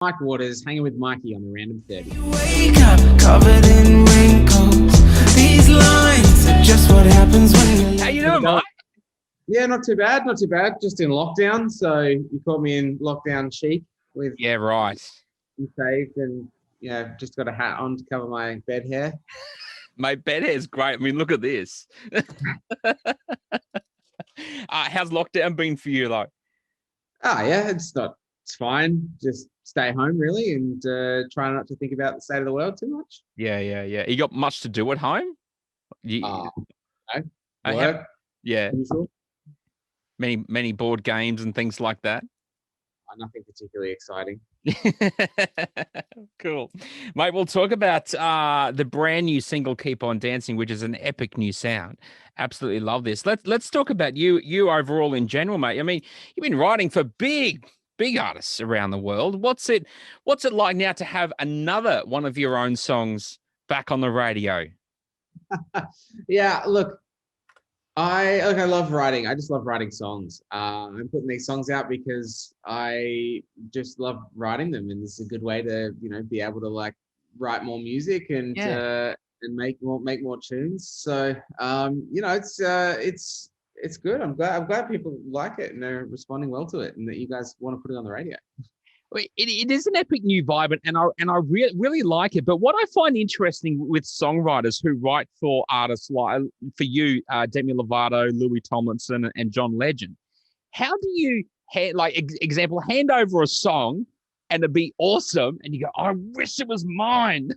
Mike Waters, hanging with Mikey on the Random 30. Wake up covered in wrinkles. These lines are just what happens when you. How you doing, Mike? Yeah, not too bad, not too bad. Just in lockdown, so you caught me in lockdown chic with Yeah, right. saved and just got a hat on to cover my bed hair. Mate, bed hair's great. I mean, look at this. How's lockdown been for you, though? Yeah, it's fine. Just stay home really and try not to think about the state of the world too much. Yeah. You got much to do at home? No, I work, have, yeah, usual. many board games and things like that. Nothing particularly exciting. Cool. Mate, we'll talk about the brand new single Keep On Dancing, which is an epic new sound. Absolutely love this. Let's talk about you overall in general, mate. I mean, you've been writing for big artists around the world. What's it like now to have another one of your own songs back on the radio? Yeah, look, I love writing. I just love writing songs. I'm putting these songs out because I just love writing them, and this is a good way to be able to like write more music and make more tunes. So it's good. I'm glad people like it and they're responding well to it, and that you guys want to put it on the radio. It is an epic new vibe, and I really like it. But what I find interesting with songwriters who write for artists like for you, Demi Lovato, Louis Tomlinson, and John Legend, how do you hand over a song and it'd be awesome, and you go, I wish it was mine.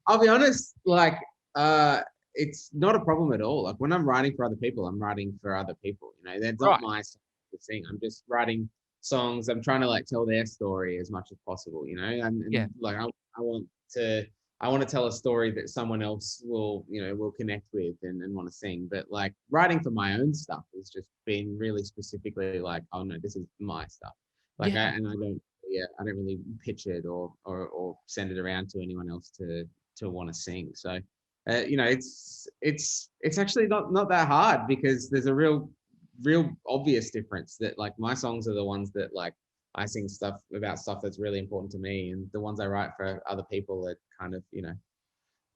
I'll be honest, it's not a problem at all. Like when I'm writing for other people, I'm writing for other people. They're not my song to sing. I'm just writing songs. I'm trying to like tell their story as much as possible, and like I want to tell a story that someone else will connect with and want to sing. But like writing for my own stuff has just been really specifically like, oh no, this is my stuff. I don't really pitch it or send it around to anyone else to want to sing. So it's actually not that hard, because there's a real obvious difference that like my songs are the ones that like I sing stuff about stuff that's really important to me, and the ones I write for other people are kind of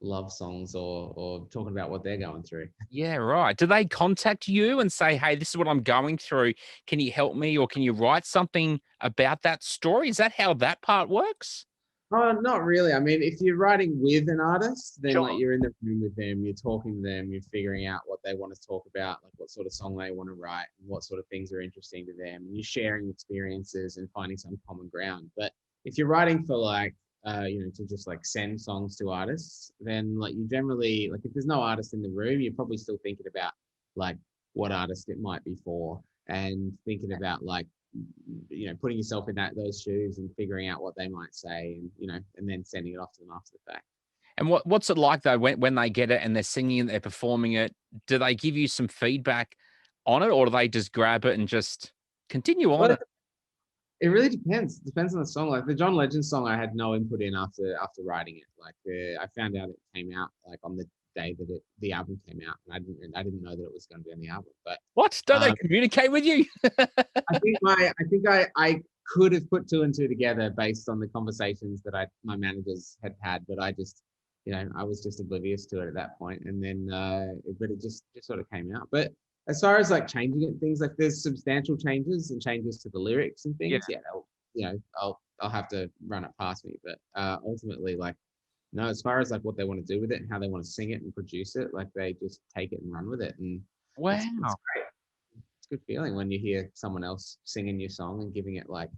love songs or talking about what they're going through. Yeah, right. Do they contact you and say, hey, this is what I'm going through, can you help me, or can you write something about that story? Is that how that part works? Not really. I mean, if you're writing with an artist, then Sure. like you're in the room with them, you're talking to them, you're figuring out what they want to talk about, like what sort of song they want to write, and what sort of things are interesting to them. And you're sharing experiences and finding some common ground. But if you're writing for to just like send songs to artists, then like you generally, like if there's no artist in the room, you're probably still thinking about like what artist it might be for, and thinking about like putting yourself in those shoes and figuring out what they might say, and then sending it off to them after the fact. And what's it like though when they get it and they're singing it, they're performing it? Do they give you some feedback on it, or do they just grab it and just continue on it? It really depends. It depends on the song. Like the John Legend song, I had no input in after writing it. Like I found out it came out like on the day that the album came out, and I didn't know that it was going to be on the album. But what? Don't they communicate with you? I think I could have put two and two together based on the conversations that my managers had, but I just I was just oblivious to it at that point, and then but it just sort of came out. But as far as like changing it, things like there's substantial changes and changes to the lyrics and things. I'll have to run it past me, but ultimately, like, no, as far as like what they want to do with it and how they want to sing it and produce it, like they just take it and run with it. And wow, it's great. It's a good feeling when you hear someone else singing your song and giving it like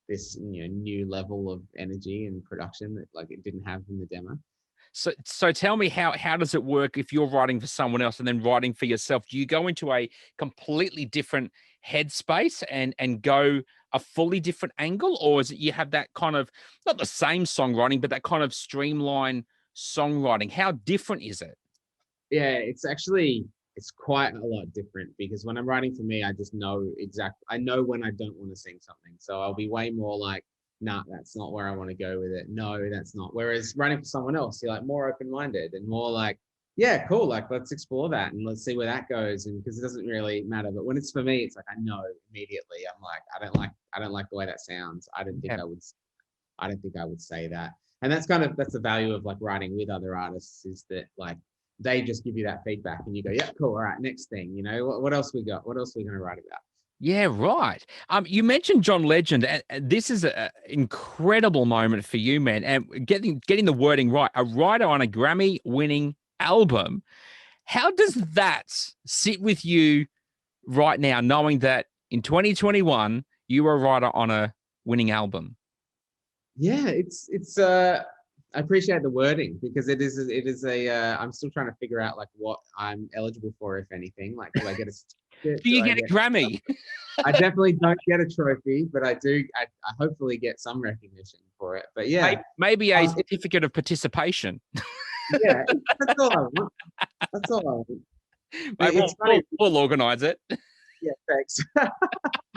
this new level of energy and production that like it didn't have in the demo. So tell me, how does it work if you're writing for someone else and then writing for yourself? Do you go into a completely different headspace and go a fully different angle, or is it you have that kind of not the same songwriting, but that kind of streamlined songwriting? How different is it? Yeah, it's quite a lot different, because when I'm writing for me, I just know I know when I don't want to sing something. So I'll be way more like, nah, that's not where I want to go with it. No, that's not. Whereas writing for someone else, you're like more open-minded and more like, yeah, cool. Like, let's explore that and let's see where that goes. And because it doesn't really matter, but when it's for me, it's like I know immediately. I'm like, I don't like the way that sounds. Yeah. I don't think I would say that. And that's the value of like writing with other artists is that like they just give you that feedback and you go, yeah, cool. All right, next thing. You know, what else we got? What else are we going to write about? Yeah, right. You mentioned John Legend, and this is an incredible moment for you, man. And getting the wording right, a writer on a Grammy-winning album. How does that sit with you right now, knowing that in 2021 you were a writer on a winning album? Yeah, I appreciate the wording because it is a I'm still trying to figure out like what I'm eligible for, if anything. Like, do I get a certificate? Do you get a Grammy? I definitely don't get a trophy, but I do. I hopefully get some recognition for it. But yeah, Maybe a certificate of participation. yeah, that's all I want. That's all I want. Mate, It's funny. We'll organize it. Yeah, thanks.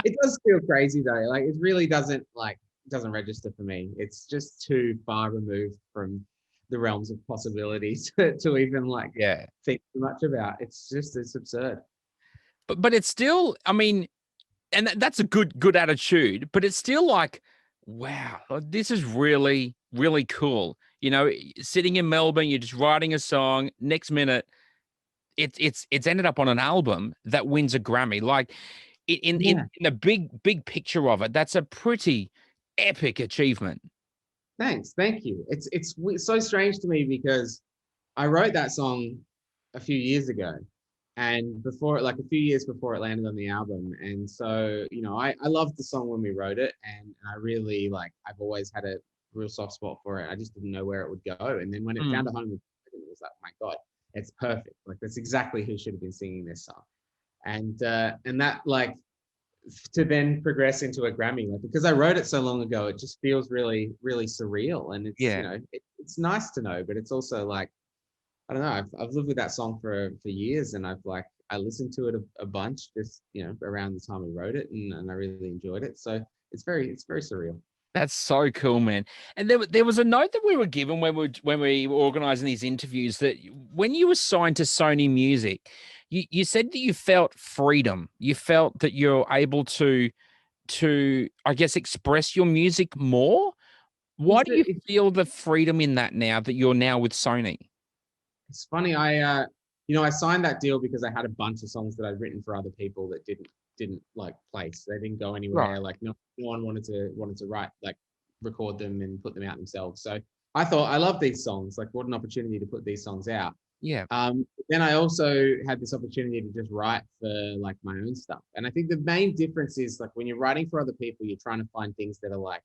It does feel crazy though. Like it really doesn't register for me. It's just too far removed from the realms of possibilities to even like think too much about. It's absurd. But it's still, I mean, and that's a good attitude, but it's still like, wow, this is really, really cool. You know, sitting in Melbourne, you're just writing a song. Next minute, it's ended up on an album that wins a Grammy. Like in the big picture of it, that's a pretty epic achievement. Thanks, thank you. It's so strange to me because I wrote that song a few years ago, and before, like a few years before it landed on the album. And so, you know, I loved the song when we wrote it, and I really like I've always had a real soft spot for it. I just didn't know where it would go, and then when it found a home, it was like, my God, it's perfect. Like that's exactly who should have been singing this song, and that like to then progress into a Grammy, like because I wrote it so long ago, it just feels really, really surreal. And it's you know, it's nice to know, but it's also like I don't know. I've lived with that song for years, and I listened to it a bunch, just you know, around the time we wrote it, and I really enjoyed it. So it's very surreal. That's so cool, man. And there was a note that we were given when we were organizing these interviews that when you were signed to Sony Music, you said that you felt freedom. You felt that you're able to I guess express your music more. Why do you feel the freedom in that now that you're now with Sony? It's funny. I signed that deal because I had a bunch of songs that I'd written for other people that didn't like place. They didn't go anywhere. Right. Like no one wanted to write, like record them and put them out themselves. So I thought, I love these songs. Like, what an opportunity to put these songs out. Yeah. Then I also had this opportunity to just write for like my own stuff. And I think the main difference is like when you're writing for other people, you're trying to find things that are like,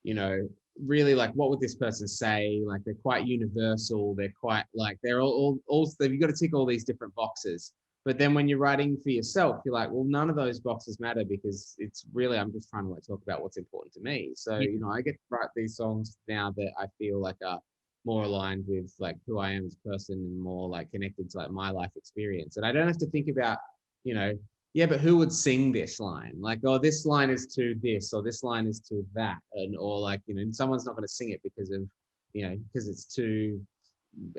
you know, really like what would this person say? Like they're quite universal. They're quite like they're all you've got to tick all these different boxes. But then when you're writing for yourself, you're like, well, none of those boxes matter because it's really I'm just trying to like talk about what's important to me. So you know, I get to write these songs now that I feel like are more aligned with like who I am as a person and more like connected to like my life experience. And I don't have to think about, you know, yeah, but who would sing this line? Like, oh, this line is to this, or this line is to that, and or like, you know, someone's not going to sing it because of, you know, because it's to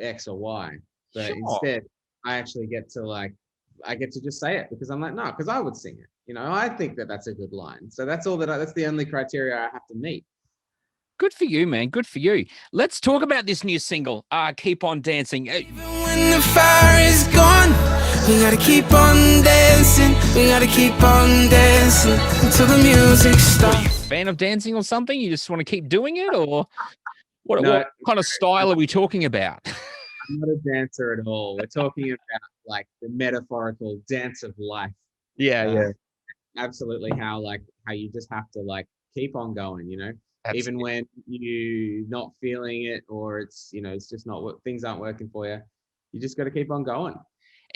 X or Y. But instead, I actually get to just say it because I'm like, no, because I would sing it. You know, I think that that's a good line. So that's all that's the only criteria I have to meet. Good for you, man. Good for you. Let's talk about this new single, Keep On Dancing. Even when the fire is gone, we gotta keep on dancing. We gotta keep on dancing until the music stops. Are you a fan of dancing or something? You just want to keep doing it? Or what kind of style are we talking about? I'm not a dancer at all. We're talking about like the metaphorical dance of life. Yeah. Absolutely. How you just have to like keep on going, you know? Even when you're not feeling it or it's, you know, it's just not what things aren't working for you. You just got to keep on going.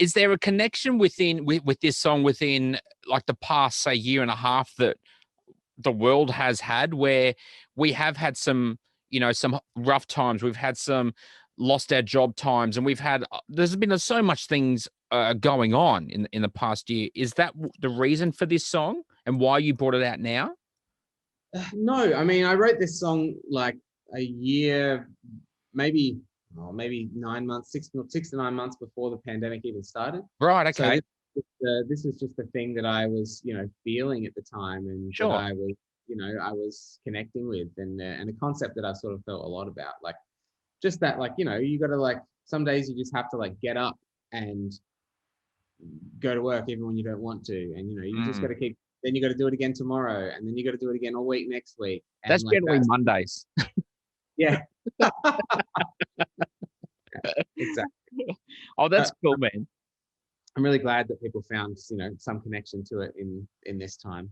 Is there a connection with this song within like the past, say, year and a half that the world has had where we have had some, you know, some rough times. We've had some lost our job times and there's been so much things going on in the past year. Is that the reason for this song and why you brought it out now? No, I mean, I wrote this song like a year, maybe maybe 9 months, 6 to 9 months before the pandemic even started. Right. So Okay. this was just the thing that I was, feeling at the time, and that Sure. I was, I was connecting with, and a concept that I sort of felt a lot about, like just that, like, you got to, like, some days you just have to, like, get up and go to work even when you don't want to, and you just got to keep. Then you got to do it again tomorrow, and then you got to do it again all week next week. And That's like generally Mondays. yeah. Exactly. Oh, that's cool, man. I'm really glad that people found, some connection to it in this time.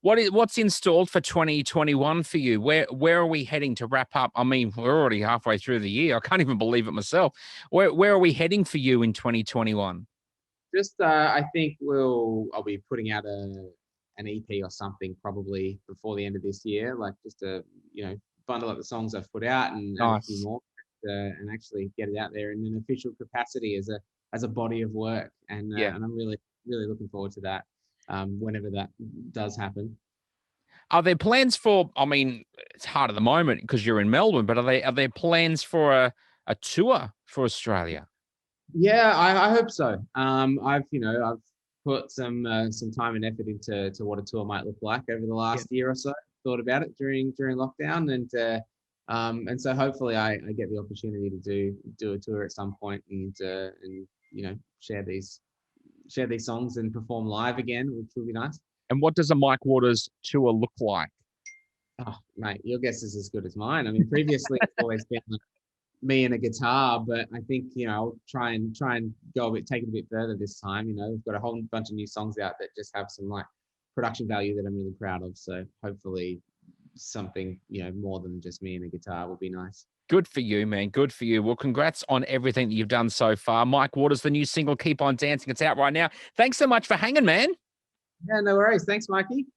What's installed for 2021 for you? Where are we heading to wrap up? I mean, we're already halfway through the year. I can't even believe it myself. Where are we heading for you in 2021? Just I think I'll be putting out an EP or something probably before the end of this year, like just to bundle up the songs I've put out and add a few more, and actually get it out there in an official capacity as a body of work. And and I'm really looking forward to that. Whenever that does happen. Are there plans for? I mean, it's hard at the moment because you're in Melbourne, but are there plans for a tour for Australia? Yeah, I hope so. I've put some time and effort into what a tour might look like over the last year or so. Thought about it during lockdown, and so hopefully I get the opportunity to do a tour at some point, and share these songs and perform live again, which will be nice. And what does a Mike Waters tour look like? Oh, mate, your guess is as good as mine. I mean, previously it's always been me and a guitar, but I think I'll try and take it a bit further this time. We've got a whole bunch of new songs out that just have some like production value that I'm really proud of. So hopefully something more than just me and a guitar will be nice. Good for you, man. Good for you. Well, congrats on everything that you've done so far. Mike Waters, the new single, Keep On Dancing. It's out right now. Thanks so much for hanging, man. Yeah, no worries. Thanks, Mikey.